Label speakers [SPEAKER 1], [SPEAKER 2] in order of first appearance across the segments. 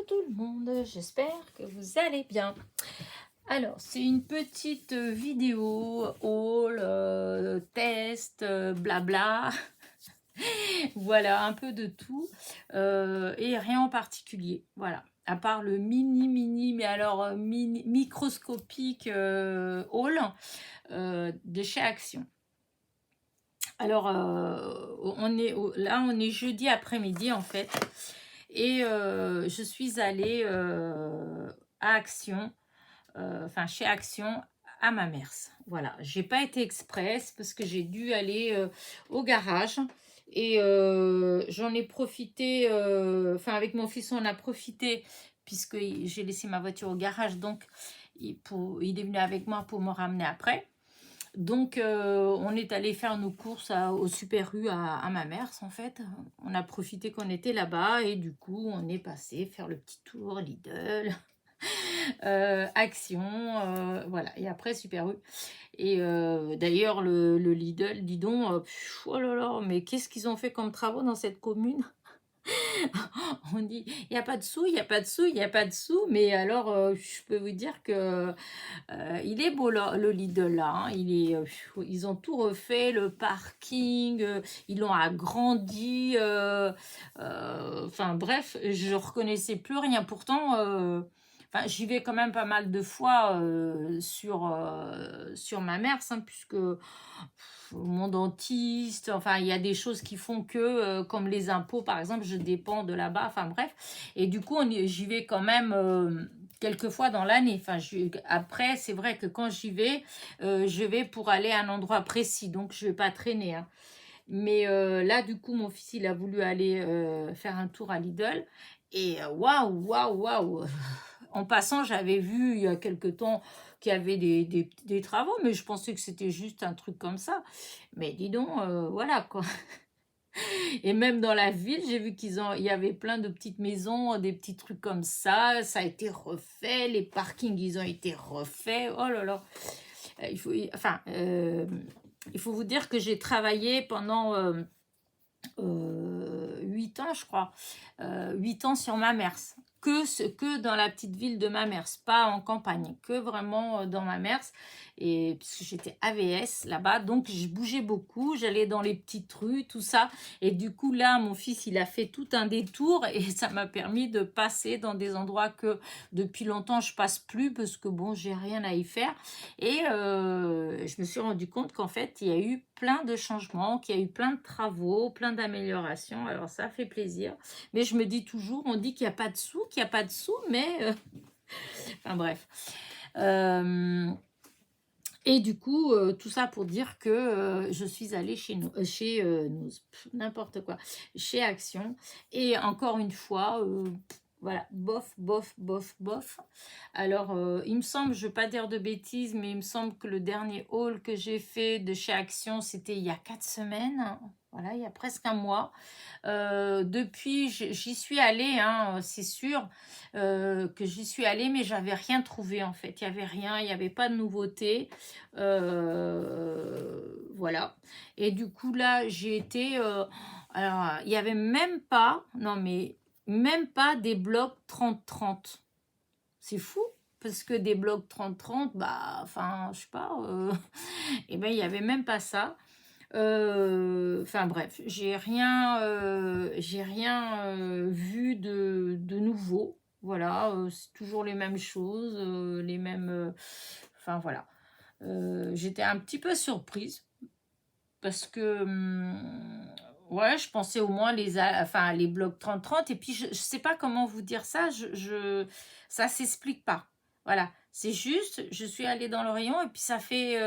[SPEAKER 1] tout le monde, j'espère que vous allez bien. Alors, c'est une petite vidéo, haul, test, blabla, voilà, un peu de tout, et rien en particulier, voilà. À part le mini, mais alors microscopique haul de chez Action. Alors, là, on est jeudi après-midi en fait. Et je suis allée à Action, enfin chez Action, à Mamers. Voilà, j'ai pas été express parce que j'ai dû aller au garage. Et j'en ai profité, enfin avec mon fils on a profité puisque j'ai laissé ma voiture au garage. Donc il est venu avec moi pour me ramener après. Donc, on est allé faire nos courses au Super U à Mamers, en fait. On a profité qu'on était là-bas et du coup, on est passé faire le petit tour Lidl, Action, voilà. Et après, Super U. Et d'ailleurs, le Lidl, dis donc, oh là là, mais qu'est-ce qu'ils ont fait comme travaux dans cette commune? On dit, il n'y a pas de sous, il n'y a pas de sous, il n'y a pas de sous. Mais alors, je peux vous dire que il est beau le Lidl là, hein. Ils ont tout refait, le parking, ils l'ont agrandi. Enfin bref, je reconnaissais plus rien. Pourtant, enfin, j'y vais quand même pas mal de fois sur ma mère, hein, puisque mon dentiste, enfin il y a des choses qui font que, comme les impôts par exemple, je dépends de là-bas. Enfin bref, et du coup j'y vais quand même. Quelques fois dans l'année. Enfin, après, c'est vrai que quand j'y vais, je vais pour aller à un endroit précis, donc je vais pas traîner, hein. Mais là, du coup, mon fils, il a voulu aller faire un tour à Lidl. Et waouh, waouh, waouh. En passant, j'avais vu il y a quelque temps qu'il y avait des travaux, mais je pensais que c'était juste un truc comme ça. Mais dis donc, voilà quoi. Et même dans la ville, j'ai vu il y avait plein de petites maisons, des petits trucs comme ça. Ça a été refait. Les parkings, ils ont été refaits. Oh là là. Il faut vous dire que j'ai travaillé pendant 8 ans, je crois. 8 ans sur Mamers. Que dans la petite ville de Mamers, pas en campagne, que vraiment dans Mamers. Et puisque j'étais AVS là-bas, donc je bougeais beaucoup, j'allais dans les petites rues, tout ça. Et du coup, là, mon fils, il a fait tout un détour et ça m'a permis de passer dans des endroits que depuis longtemps je passe plus parce que bon, j'ai rien à y faire. Et je me suis rendu compte qu'en fait, il y a eu plein de changements, qu'il y a eu plein de travaux, plein d'améliorations. Alors ça fait plaisir. Mais je me dis toujours, on dit qu'il n'y a pas de sous, qu'il n'y a pas de sous, mais... enfin bref. Et du coup, tout ça pour dire que je suis allée n'importe quoi, chez Action. Et encore une fois, voilà, bof, bof, bof, bof. Alors, il me semble, je ne veux pas dire de bêtises, mais il me semble que le dernier haul que j'ai fait de chez Action, c'était il y a 4 semaines. Voilà, il y a presque un mois. Depuis, j'y suis allée, hein, c'est sûr que j'y suis allée, mais j'avais rien trouvé en fait. Il n'y avait rien, il n'y avait pas de nouveauté. Voilà. Et du coup, là, j'ai été... alors, il n'y avait même pas, non mais, même pas des blocs 30-30. C'est fou, parce que des blocs 30-30, bah, enfin, je sais pas, et ben, il n'y avait même pas ça. Enfin bref, j'ai rien vu de nouveau. Voilà, c'est toujours les mêmes choses, les mêmes... enfin voilà. J'étais un petit peu surprise parce que... ouais, je pensais au moins enfin, les blocs 30-30. Et puis, je sais pas comment vous dire ça. Ça s'explique pas. Voilà. C'est juste, je suis allée dans le rayon et puis ça fait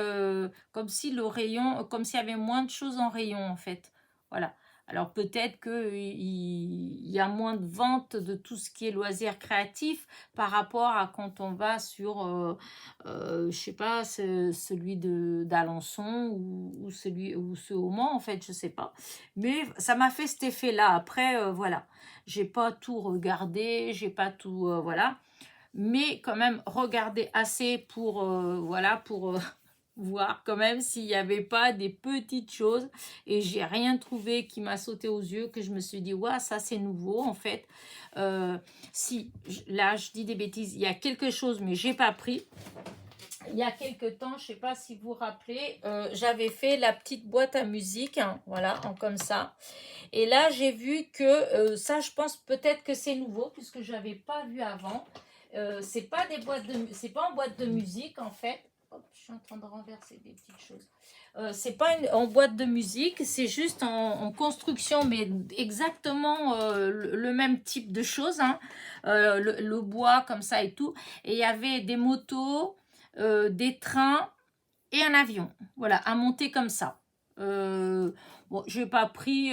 [SPEAKER 1] comme si le rayon, comme s'il y avait moins de choses en rayon, en fait. Voilà. Alors, peut-être qu'il y a moins de ventes de tout ce qui est loisirs créatifs par rapport à quand on va sur... je sais pas, celui d'Alençon ou celui ou ceux au Mans, en fait, je sais pas. Mais ça m'a fait cet effet-là. Après, voilà, j'ai pas tout regardé, j'ai pas tout, voilà. Mais quand même, regarder assez pour, voilà, pour voir quand même s'il n'y avait pas des petites choses. Et j'ai rien trouvé qui m'a sauté aux yeux, que je me suis dit, ouais, ça c'est nouveau en fait. Si, là je dis des bêtises, il y a quelque chose, mais j'ai pas pris. Il y a quelques temps, je ne sais pas si vous vous rappelez, j'avais fait la petite boîte à musique, hein, voilà, comme ça. Et là, j'ai vu que ça, je pense peut-être que c'est nouveau, puisque je n'avais pas vu avant. C'est pas des boîtes c'est pas en boîte de musique en fait. Hop, je suis en train de renverser des petites choses. C'est pas en boîte de musique, c'est juste en construction, mais exactement le même type de choses, hein. Le bois comme ça et tout. Et il y avait des motos, des trains et un avion. Voilà, à monter comme ça. Bon, je n'ai pas pris,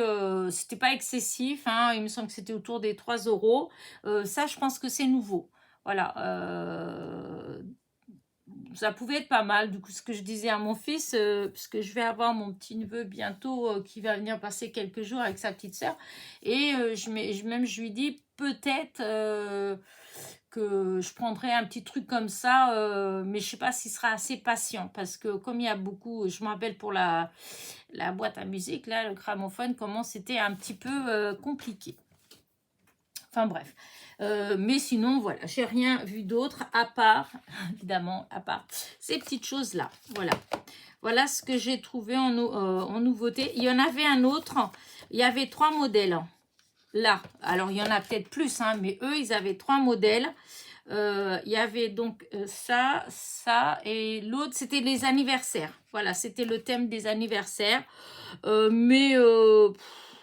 [SPEAKER 1] c'était pas excessif, hein, il me semble que c'était autour des 3 euros. Ça, je pense que c'est nouveau. Voilà, ça pouvait être pas mal. Du coup, ce que je disais à mon fils, puisque je vais avoir mon petit neveu bientôt qui va venir passer quelques jours avec sa petite sœur, et je lui dis peut-être que je prendrai un petit truc comme ça, mais je sais pas s'il sera assez patient, parce que comme il y a beaucoup, je me rappelle pour la boîte à musique, là, le gramophone, comment c'était un petit peu compliqué. Enfin bref. Mais sinon, voilà, j'ai rien vu d'autre à part, évidemment, à part ces petites choses-là. Voilà. Voilà ce que j'ai trouvé en nouveauté. Il y en avait un autre. Il y avait 3 modèles. Là. Alors, il y en a peut-être plus, hein, mais eux, ils avaient 3 modèles. Il y avait donc ça, et l'autre, c'était les anniversaires. Voilà, c'était le thème des anniversaires.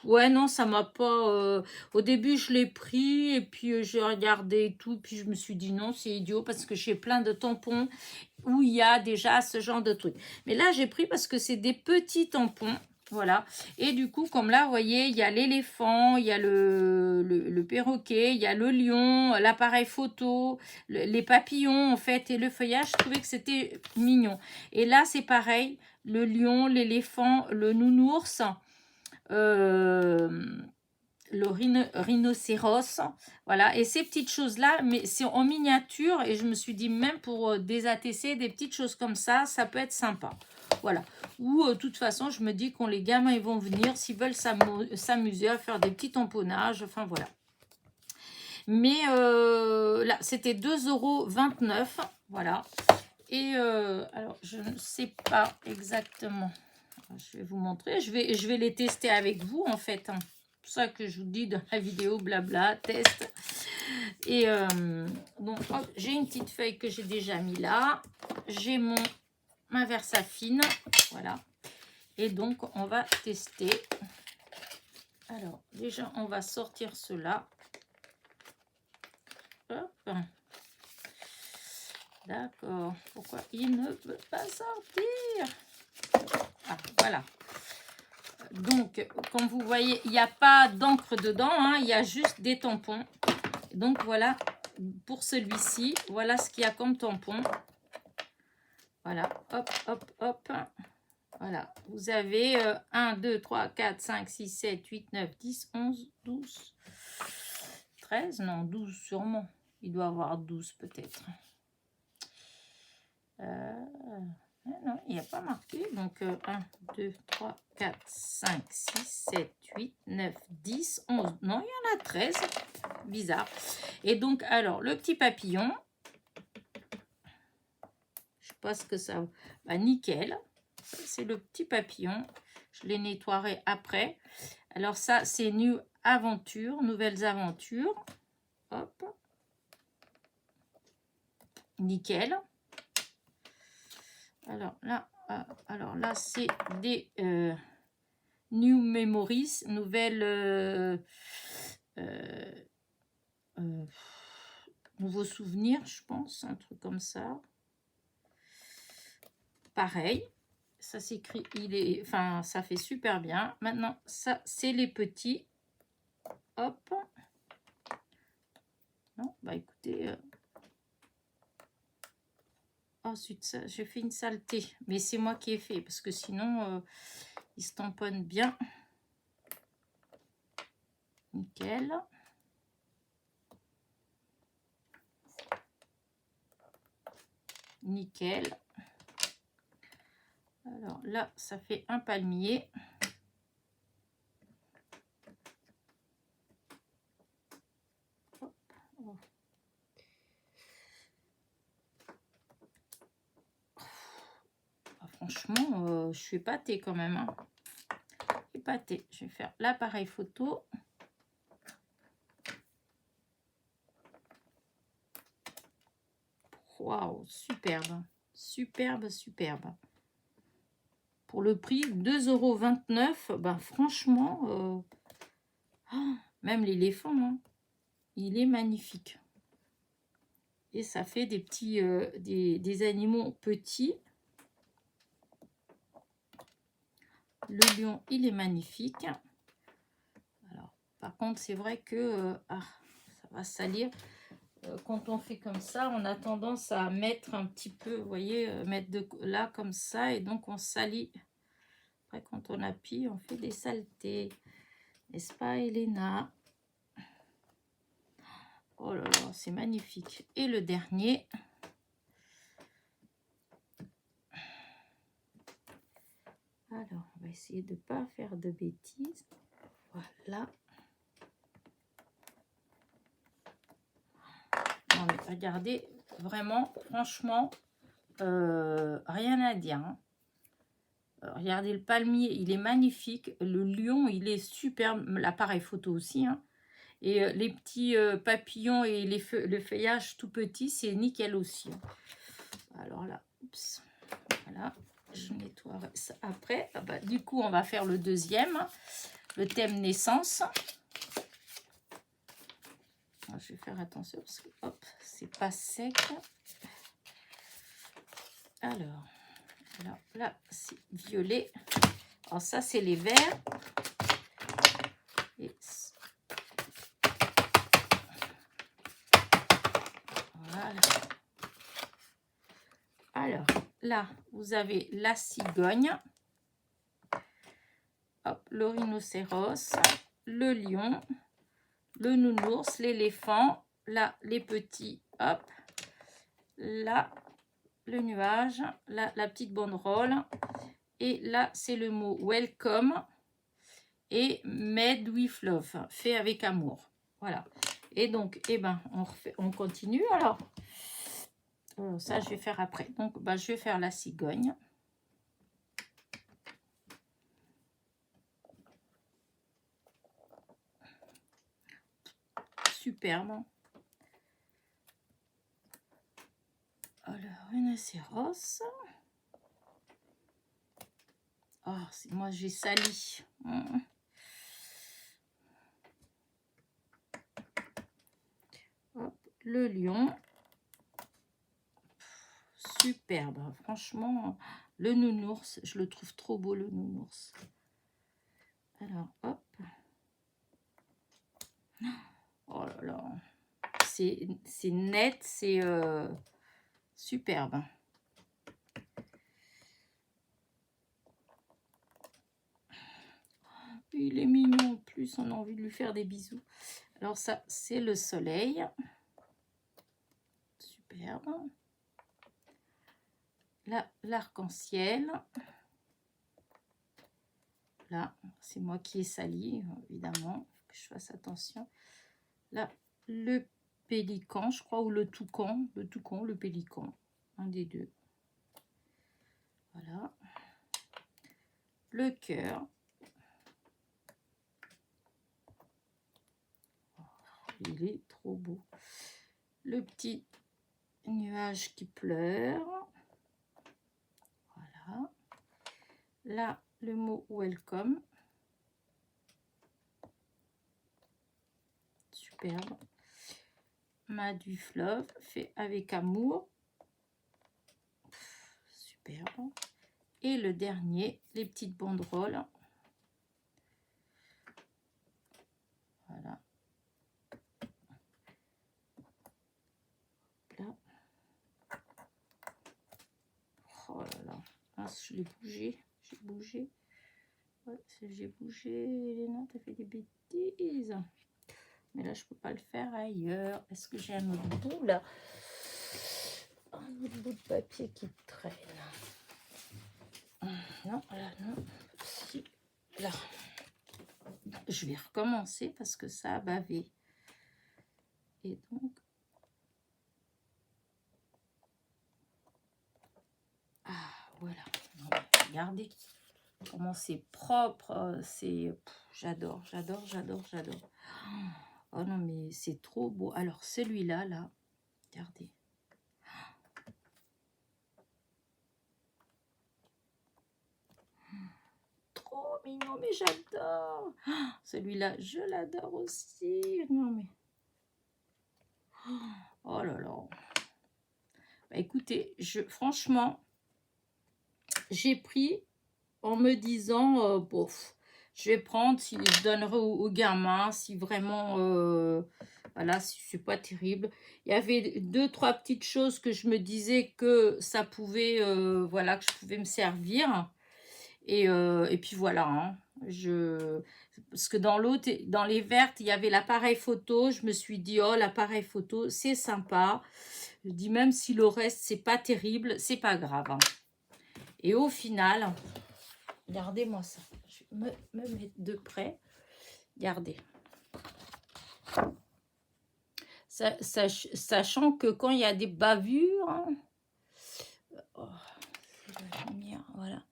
[SPEAKER 1] Ouais, non, ça m'a pas... Au début, je l'ai pris et puis j'ai regardé et tout. Puis je me suis dit non, c'est idiot parce que j'ai plein de tampons où il y a déjà ce genre de truc. Mais là, j'ai pris parce que c'est des petits tampons. Voilà. Et du coup, comme là, vous voyez, il y a l'éléphant, il y a le perroquet, il y a le lion, l'appareil photo, les papillons, en fait, et le feuillage. Je trouvais que c'était mignon. Et là, c'est pareil. Le lion, l'éléphant, le nounours, le rhinocéros, voilà, et ces petites choses là, mais c'est en miniature, et je me suis dit même pour des ATC, des petites choses comme ça peut être sympa, voilà. Ou de toute façon, je me dis quand les gamins ils vont venir, s'ils veulent s'amuser à faire des petits tamponnages, enfin voilà. Mais là, c'était 2,29 €, voilà. Et alors, je ne sais pas exactement. Je vais vous montrer. Je vais les tester avec vous, en fait. Hein. C'est pour ça que je vous dis dans la vidéo, blabla, test. Et donc, j'ai une petite feuille que j'ai déjà mis là. J'ai ma Versafine. Voilà. Et donc, on va tester. Alors, déjà, on va sortir cela. Hop. D'accord. Pourquoi il ne veut pas sortir? Ah, voilà. Donc, comme vous voyez, il n'y a pas d'encre dedans, hein, il y a juste des tampons. Donc, voilà, pour celui-ci, voilà ce qu'il y a comme tampon. Voilà, hop, hop, hop. Voilà, vous avez 1, 2, 3, 4, 5, 6, 7, 8, 9, 10, 11, 12, 13, non, 12 sûrement. Il doit avoir 12 peut-être. Non, il n'y a pas marqué. Donc, 1, 2, 3, 4, 5, 6, 7, 8, 9, 10, 11. Non, il y en a 13. Bizarre. Et donc, alors, le petit papillon. Je sais pas ce que ça... Bah, nickel. C'est le petit papillon. Je les nettoierai après. Alors, ça, c'est New Aventure. Nouvelles aventures. Hop. Nickel. Alors là, c'est des New Memories, nouvelles nouveaux souvenirs, je pense, un truc comme ça. Pareil, ça s'écrit, enfin, ça fait super bien. Maintenant, ça, c'est les petits. Hop. Non, bah écoutez. Ensuite, j'ai fait une saleté, mais c'est moi qui ai fait, parce que sinon, il se tamponne bien. Nickel. Nickel. là, ça fait un palmier. Franchement, je suis épatée quand même. Hein. Épatée. Je vais faire l'appareil photo. Waouh, superbe. Superbe, superbe. Pour le prix, 2,29 €. Ben, franchement, même l'éléphant, hein, il est magnifique. Et ça fait des petits, des animaux petits. Le lion, il est magnifique. Alors, par contre, c'est vrai que ça va salir. Quand on fait comme ça, on a tendance à mettre un petit peu, vous voyez, mettre de là comme ça. Et donc, on salit. Après, quand on appuie, on fait des saletés. N'est-ce pas, Elena? Oh là là, c'est magnifique. Et le dernier. Alors, on va essayer de ne pas faire de bêtises. Voilà. Non, mais regardez, vraiment, franchement, rien à dire. Hein. Regardez, le palmier, il est magnifique. Le lion, il est superbe. L'appareil photo aussi. Hein. Et les petits papillons et le feuillage tout petit, c'est nickel aussi. Hein. Alors là, oups, voilà. Je nettoierai ça après. Ah bah, du coup, on va faire le deuxième, le thème naissance. Je vais faire attention parce que hop, c'est pas sec. Alors là, c'est violet. Alors ça, c'est les verts. Et voilà. Alors là, vous avez la cigogne. Hop, le rhinocéros, le lion, le nounours, l'éléphant, là, les petits, hop, là, le nuage, là, la petite banderole, et là, c'est le mot welcome, et made with love, fait avec amour. Voilà. Et donc, eh ben, on continue, alors. Ça, je vais faire après. Donc, ben, je vais faire la cigogne. Superbe. Alors, rhinocéros. Oh, moi, j'ai sali. Hop, le lion. Superbe. Franchement, le nounours, je le trouve trop beau, le nounours. Alors, hop. Oh là là. C'est net, c'est superbe. Il est mignon en plus, on a envie de lui faire des bisous. Alors ça, c'est le soleil. Superbe. Là, l'arc-en-ciel. Là, c'est moi qui ai sali, évidemment. Il faut que je fasse attention. Là, le pélican, je crois, ou le toucan. Le toucan, le pélican. Un des deux. Voilà. Le cœur. Il est trop beau. Le petit nuage qui pleure. Voilà. Là, le mot welcome. Superbe. Made with love, fait avec amour. Superbe. Et le dernier, les petites banderoles. Voilà. Là. Oh là là. Ah, je l'ai bougé. J'ai bougé. Ouais, j'ai bougé. Elena, t'as fait des bêtises. Mais là, je peux pas le faire ailleurs. Est-ce que j'ai un autre bout là? Un autre bout de papier qui traîne. Non, là, non. Si, là. Je vais recommencer parce que ça a bavé. Et donc... Ah, voilà. Regardez comment c'est propre. C'est... J'adore, j'adore, j'adore, j'adore. Oh non, mais c'est trop beau. Alors, celui-là, là, regardez. Trop mignon, mais j'adore. Celui-là, je l'adore aussi. Non, mais... Oh là là. Bah, écoutez, franchement, j'ai pris en me disant, bof, je vais prendre, si je donnerai aux gamins, si vraiment, voilà, si c'est pas terrible. Il y avait 2-3 petites choses que je me disais que ça pouvait, voilà, que je pouvais me servir. Et puis voilà, hein, parce que dans l'autre, dans les vertes, il y avait l'appareil photo. Je me suis dit, oh, l'appareil photo, c'est sympa. Je dis, même si le reste, c'est pas terrible, c'est pas grave. Hein. Et au final, regardez-moi ça. Je vais me mettre de près. Regardez. Sachant que quand il y a des bavures, hein, oh, c'est la lumière, voilà.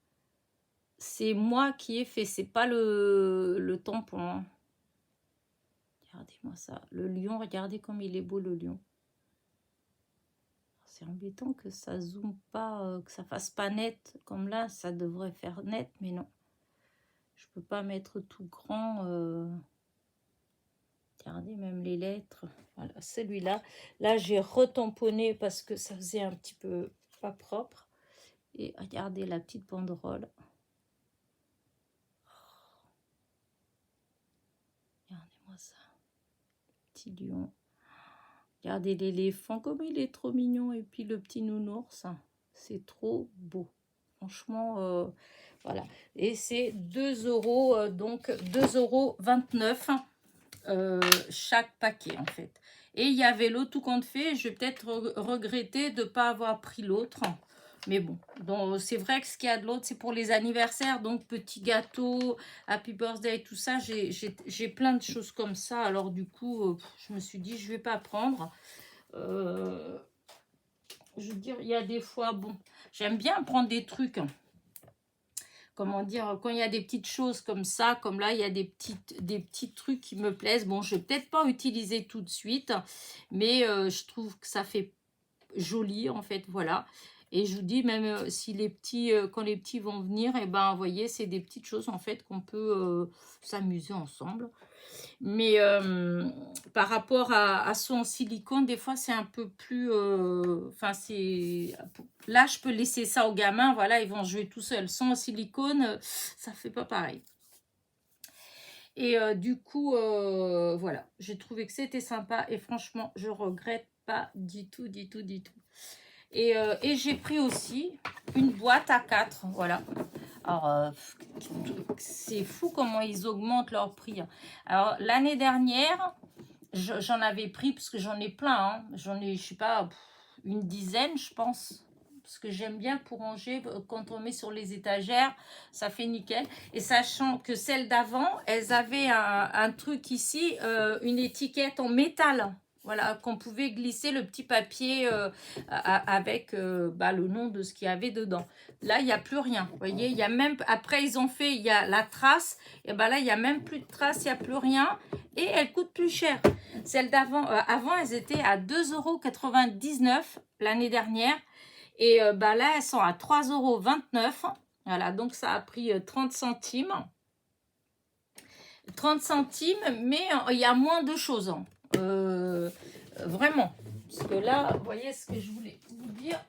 [SPEAKER 1] C'est moi qui ai fait, c'est pas le tampon. Hein. Regardez-moi ça. Le lion, regardez comme il est beau le lion. C'est embêtant que ça zoome pas, que ça fasse pas net. Comme là, ça devrait faire net, mais non. Je peux pas mettre tout grand. Regardez même les lettres. Voilà, celui-là. Là, j'ai retamponné parce que ça faisait un petit peu pas propre. Et regardez la petite banderole. Regardez-moi ça. Petit lion. Regardez l'éléphant, comme il est trop mignon. Et puis le petit nounours. C'est trop beau. Franchement, voilà. Et c'est 2 €, donc 2,29 € chaque paquet, en fait. Et il y avait l'autre tout compte fait. Je vais peut-être regretter de ne pas avoir pris l'autre. Mais bon, c'est vrai que ce qu'il y a de l'autre, c'est pour les anniversaires. Donc, petit gâteau, happy birthday, tout ça. J'ai plein de choses comme ça. Alors, du coup, je me suis dit, je ne vais pas prendre. Je veux dire, il y a des fois, bon, j'aime bien prendre des trucs. Comment dire, quand il y a des petites choses comme ça, comme là, il y a des petits trucs qui me plaisent. Bon, je ne vais peut-être pas utiliser tout de suite, mais je trouve que ça fait joli, en fait, voilà. Et je vous dis, même si les petits, quand les petits vont venir, et ben, vous voyez, c'est des petites choses, en fait, qu'on peut s'amuser ensemble. Mais par rapport à ceux en silicone, des fois, c'est un peu plus... Enfin, là, je peux laisser ça aux gamins. Voilà, ils vont jouer tout seuls. Sans en silicone, ça fait pas pareil. Et du coup, voilà. J'ai trouvé que c'était sympa. Et franchement, je regrette pas du tout, du tout, du tout. Et j'ai pris aussi une boîte à 4. Voilà. Alors, c'est fou comment ils augmentent leur prix. Alors, l'année dernière, j'en avais pris, parce que j'en ai plein. Hein. J'en ai, je sais pas, une dizaine, je pense. Parce que j'aime bien pour ranger, quand on met sur les étagères, ça fait nickel. Et sachant que celles d'avant, elles avaient un truc ici, une étiquette en métal. Voilà, qu'on pouvait glisser le petit papier avec le nom de ce qu'il y avait dedans. Là, il n'y a plus rien. Vous voyez, il y a même, après, ils ont fait, il y a la trace. Et là, il n'y a même plus de trace, il n'y a plus rien. Et elles coûtent plus cher. Celles d'avant, avant, elles étaient à 2,99 € l'année dernière. Et là, elles sont à 3,29 €. Voilà, donc ça a pris 30 centimes. 30 centimes, mais il y a moins de choses. Hein. Vraiment. Parce que là, vous voyez ce que je voulais vous dire.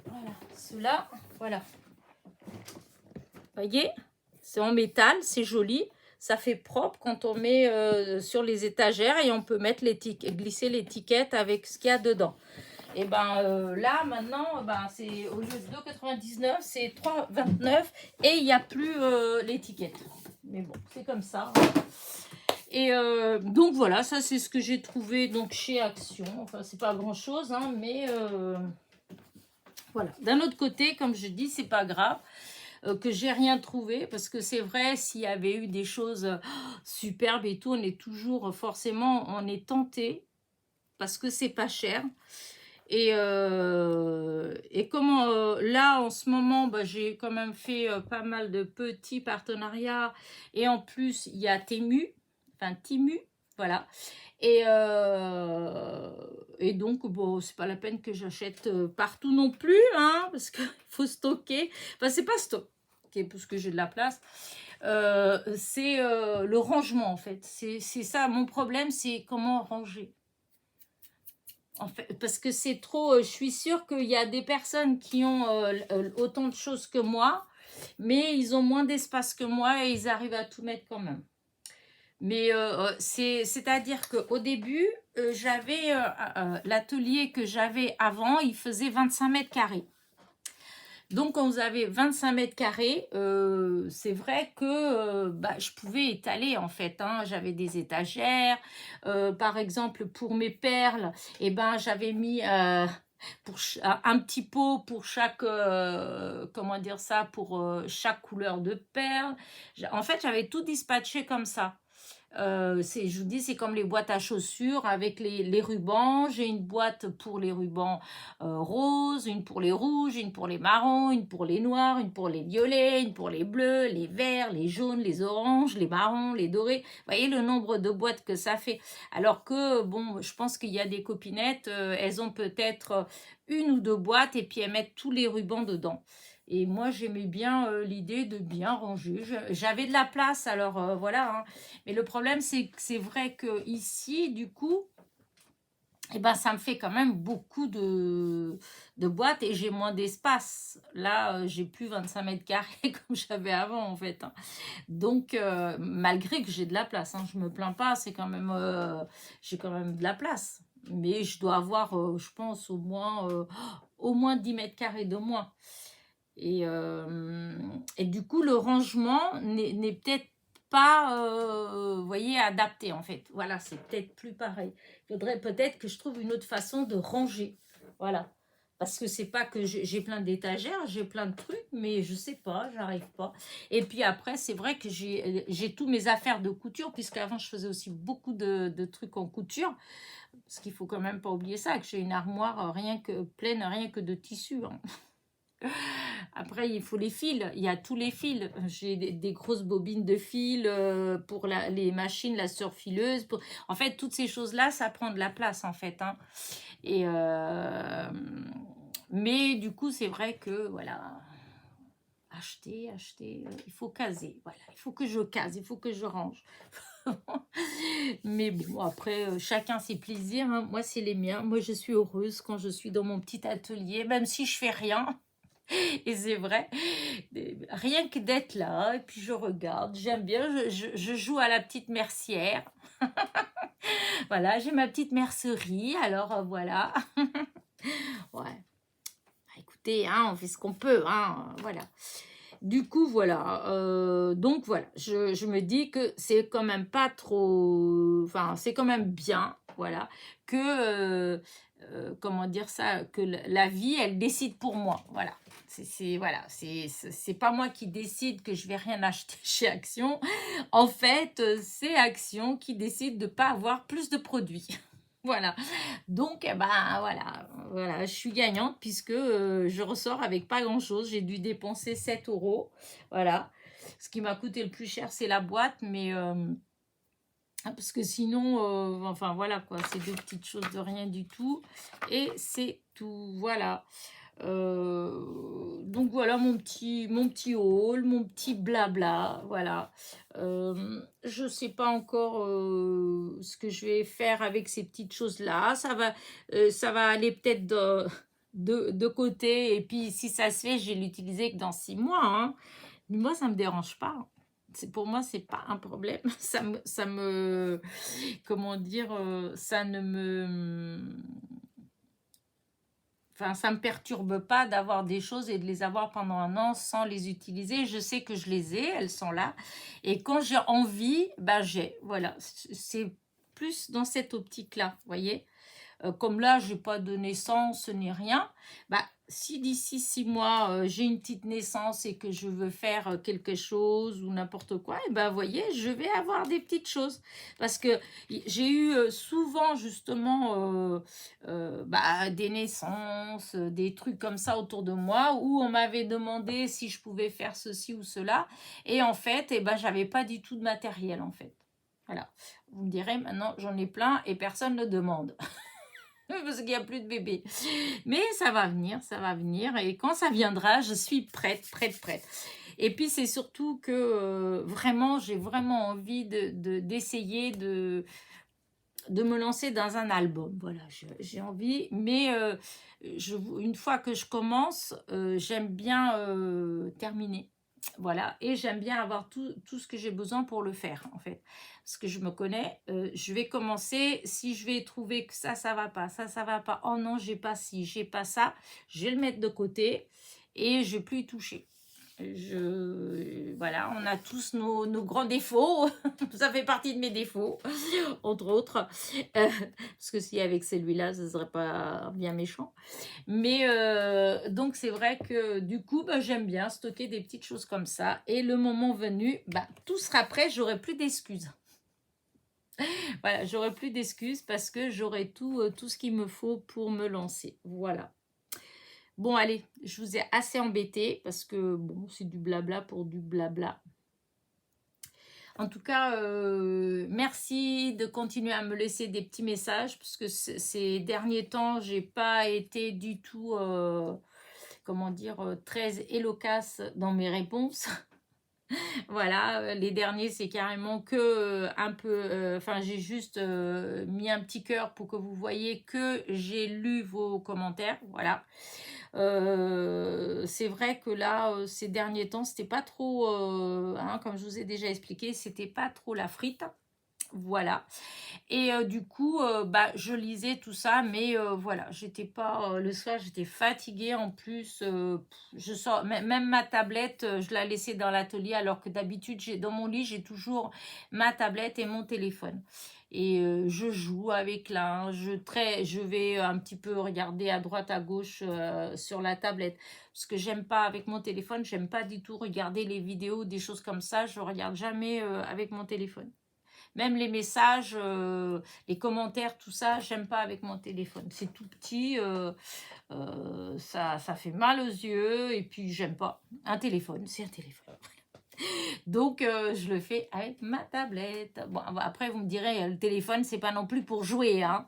[SPEAKER 1] Voilà, ceux-là, voilà. Vous voyez, c'est en métal, c'est joli. Ça fait propre quand on met sur les étagères et on peut mettre glisser l'étiquette avec ce qu'il y a dedans. Et là, maintenant, c'est au lieu de 2,99, c'est 3,29 et il n'y a plus l'étiquette. Mais bon, c'est comme ça. Et donc voilà, ça c'est ce que j'ai trouvé donc chez Action. Enfin, c'est pas grand chose, hein, mais voilà. D'un autre côté, comme je dis, c'est pas grave. que j'ai rien trouvé, parce que c'est vrai, s'il y avait eu des choses superbes et tout, on est toujours, forcément, on est tenté, parce que c'est pas cher. Et comment là en ce moment bah, j'ai quand même fait pas mal de petits partenariats et en plus il y a Timu, voilà. Et donc bon c'est pas la peine que j'achète partout non plus hein, parce qu'il faut stocker, enfin c'est pas stocker parce que j'ai de la place. C'est le rangement en fait, c'est ça mon problème, c'est comment ranger. En fait, parce que c'est trop, je suis sûre qu'il y a des personnes qui ont autant de choses que moi, mais ils ont moins d'espace que moi et ils arrivent à tout mettre quand même. Mais c'est-à-dire qu'au début, j'avais l'atelier que j'avais avant, il faisait 25 mètres carrés. Donc, quand vous avez 25 mètres carrés, c'est vrai que bah, je pouvais étaler en fait. Hein. J'avais des étagères. Par exemple, pour mes perles, eh ben, j'avais mis un petit pot pour chaque, comment dire ça, pour chaque couleur de perles. En fait, j'avais tout dispatché comme ça. Je vous dis, c'est comme les boîtes à chaussures avec les rubans. J'ai une boîte pour les rubans roses, une pour les rouges, une pour les marrons, une pour les noirs, une pour les violets, une pour les bleus, les verts, les jaunes, les oranges, les marrons, les dorés. Vous voyez le nombre de boîtes que ça fait. Alors que, bon, je pense qu'il y a des copinettes, elles ont peut-être une ou deux boîtes et puis elles mettent tous les rubans dedans. Et moi, j'aimais bien l'idée de bien ranger. J'avais de la place, alors voilà. Hein. Mais le problème, c'est que c'est vrai que ici, du coup, eh ben, ça me fait quand même beaucoup de boîtes et j'ai moins d'espace. Là, j'ai plus 25 mètres carrés comme j'avais avant, en fait. Hein. Donc, malgré que j'ai de la place, hein, je me plains pas, c'est quand même, j'ai quand même de la place. Mais je dois avoir, je pense, au moins 10 mètres carrés de moins. Et du coup, le rangement n'est peut-être pas, vous voyez, adapté en fait. Voilà, c'est peut-être plus pareil. Il faudrait peut-être que je trouve une autre façon de ranger. Voilà. Parce que c'est pas que j'ai plein d'étagères, j'ai plein de trucs, mais je sais pas, j'arrive pas. Et puis après, c'est vrai que j'ai tous mes affaires de couture, puisqu'avant je faisais aussi beaucoup de trucs en couture. Parce qu'il faut quand même pas oublier ça, que j'ai une armoire pleine rien que de tissus. Hein. Après, il faut les fils. Il y a tous les fils. J'ai des grosses bobines de fils pour les machines, la surfileuse. En fait, toutes ces choses-là, ça prend de la place, en fait. Hein. Mais du coup, c'est vrai que, voilà, acheter, il faut caser. Voilà, il faut que je case, il faut que je range. Mais bon, après, chacun ses plaisirs. Hein. Moi, c'est les miens. Moi, je suis heureuse quand je suis dans mon petit atelier, même si je fais rien. Et c'est vrai, rien que d'être là, et puis je regarde, j'aime bien, je joue à la petite mercière. Voilà, j'ai ma petite mercerie, alors voilà. Ouais, écoutez, hein, on fait ce qu'on peut, hein, voilà. Du coup, voilà, donc voilà, je me dis que c'est quand même pas trop, enfin, c'est quand même bien, voilà, que, comment dire ça, que la vie, elle décide pour moi, voilà. Voilà, c'est pas moi qui décide que je vais rien acheter chez Action. En fait, c'est Action qui décide de pas avoir plus de produits. Voilà. Donc, eh ben, voilà, je suis gagnante puisque je ressors avec pas grand-chose. J'ai dû dépenser 7 €. Voilà. Ce qui m'a coûté le plus cher, c'est la boîte, mais parce que sinon, enfin voilà quoi, c'est deux petites choses de rien du tout. Et c'est tout. Voilà. Donc voilà mon petit haul, mon petit blabla, voilà. Je sais pas encore ce que je vais faire avec ces petites choses-là. Ça va aller peut-être de côté et puis si ça se fait, je vais l'utiliser que dans 6 mois. Hein. Mais moi, ça me dérange pas. Pour moi, c'est pas un problème. Comment dire, ça ne me Enfin, ça me perturbe pas d'avoir des choses et de les avoir pendant un an sans les utiliser. Je sais que je les ai, elles sont là. Et quand j'ai envie, ben j'ai. Voilà, c'est plus dans cette optique-là, vous voyez. comme là, je n'ai pas de naissance ni rien, bah, si d'ici 6 mois, j'ai une petite naissance et que je veux faire quelque chose ou n'importe quoi, et ben, vous voyez, je vais avoir des petites choses. Parce que j'ai eu souvent, justement, bah, des naissances, des trucs comme ça autour de moi, où on m'avait demandé si je pouvais faire ceci ou cela. Et en fait, eh ben, j'avais pas du tout de matériel, en fait. Voilà. Vous me direz, maintenant, j'en ai plein et personne ne demande. Parce qu'il n'y a plus de bébés. Mais ça va venir, ça va venir. Et quand ça viendra, je suis prête, prête, prête. Et puis, c'est surtout que vraiment, j'ai vraiment envie d'essayer de me lancer dans un album. Voilà, j'ai envie. Mais une fois que je commence, j'aime bien terminer. Voilà, et j'aime bien avoir tout ce que j'ai besoin pour le faire, en fait. Parce que je me connais, je vais commencer, si je vais trouver que ça va pas, ça va pas, oh non, j'ai pas ci, j'ai pas ça, je vais le mettre de côté et je vais plus y toucher. Voilà, on a tous nos grands défauts, ça fait partie de mes défauts, entre autres, parce que si avec celui-là, ce serait pas bien méchant. Mais donc, c'est vrai que du coup, bah, j'aime bien stocker des petites choses comme ça. Et le moment venu, bah, tout sera prêt, j'aurai plus d'excuses. Voilà, j'aurai plus d'excuses parce que j'aurai tout ce qu'il me faut pour me lancer. Voilà. Bon, allez, je vous ai assez embêté parce que, bon, c'est du blabla pour du blabla. En tout cas, merci de continuer à me laisser des petits messages parce que ces derniers temps, j'ai pas été du tout, comment dire, très éloquace dans mes réponses. Voilà, les derniers, c'est carrément que un peu, enfin, j'ai juste mis un petit cœur pour que vous voyez que j'ai lu vos commentaires. Voilà. C'est vrai que là, ces derniers temps, c'était pas trop, hein, comme je vous ai déjà expliqué, c'était pas trop la frite. Voilà. Et du coup, bah, je lisais tout ça, mais voilà, j'étais pas, le soir, j'étais fatiguée en plus. Je sors, même ma tablette, je la laissais dans l'atelier, alors que d'habitude, dans mon lit, j'ai toujours ma tablette et mon téléphone. Et je joue avec là, je vais un petit peu regarder à droite, à gauche sur la tablette. Parce que j'aime pas, avec mon téléphone, j'aime pas du tout regarder les vidéos, des choses comme ça. Je regarde jamais avec mon téléphone. Même les messages, les commentaires, tout ça, j'aime pas avec mon téléphone. C'est tout petit, ça fait mal aux yeux et puis j'aime pas. Un téléphone, c'est un téléphone. Donc, je le fais avec ma tablette. Bon, après, vous me direz, le téléphone, c'est pas non plus pour jouer, hein.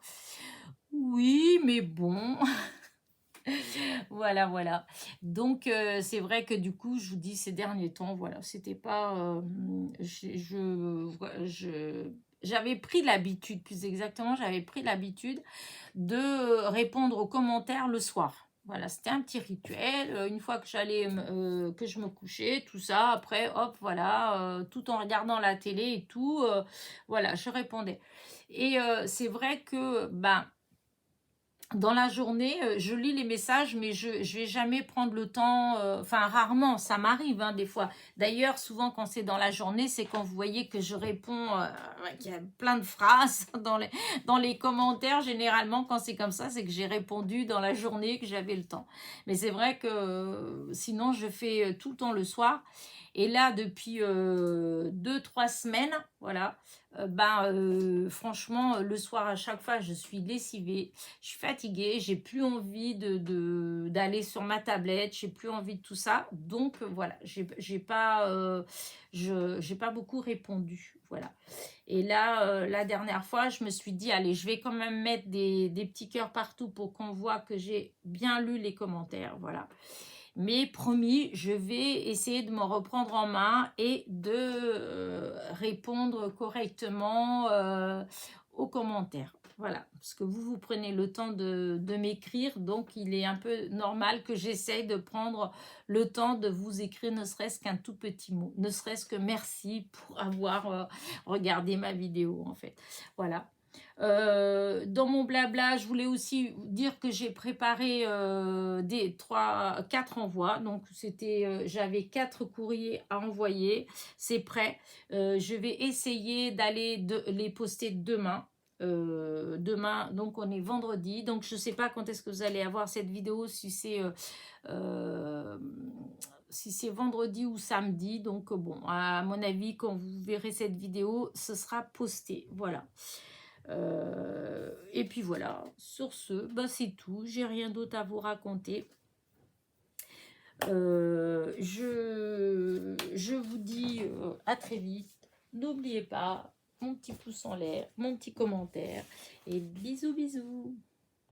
[SPEAKER 1] Oui, mais bon. Voilà, voilà. Donc, c'est vrai que du coup, je vous dis, ces derniers temps, voilà, c'était pas... j'avais pris l'habitude, plus exactement, j'avais pris l'habitude de répondre aux commentaires le soir. Voilà, c'était un petit rituel. Une fois que que je me couchais, tout ça, après, hop, voilà, tout en regardant la télé et tout, voilà, je répondais. Et c'est vrai que, ben, dans la journée, je lis les messages, mais je vais jamais prendre le temps, enfin rarement, ça m'arrive hein, des fois. D'ailleurs, souvent quand c'est dans la journée, c'est quand vous voyez que je réponds, qu'il y a plein de phrases dans les commentaires. Généralement, quand c'est comme ça, c'est que j'ai répondu dans la journée, que j'avais le temps. Mais c'est vrai que sinon, je fais tout le temps le soir. Et là, depuis 2-3 semaines, voilà, franchement, le soir, à chaque fois, je suis lessivée, je suis fatiguée, j'ai plus envie d'aller sur ma tablette, j'ai plus envie de tout ça. Donc, voilà, j'ai pas beaucoup répondu, voilà. Et là, la dernière fois, je me suis dit, allez, je vais quand même mettre des petits cœurs partout pour qu'on voit que j'ai bien lu les commentaires, voilà. Mais promis, je vais essayer de me reprendre en main et de répondre correctement aux commentaires. Voilà, parce que vous prenez le temps de m'écrire, donc il est un peu normal que j'essaye de prendre le temps de vous écrire ne serait-ce qu'un tout petit mot, ne serait-ce que merci pour avoir regardé ma vidéo en fait. Voilà. Dans mon blabla, je voulais aussi dire que j'ai préparé 4 envois. Donc, j'avais 4 courriers à envoyer. C'est prêt. Je vais essayer d'aller les poster demain. Demain, donc on est vendredi, donc je sais pas quand est-ce que vous allez avoir cette vidéo, si c'est vendredi ou samedi. Donc bon, à mon avis, quand vous verrez cette vidéo, ce sera posté. Voilà. Et puis voilà, sur ce, bah, c'est tout. J'ai rien d'autre à vous raconter. Je vous dis à très vite. N'oubliez pas mon petit pouce en l'air, mon petit commentaire. Et bisous, bisous.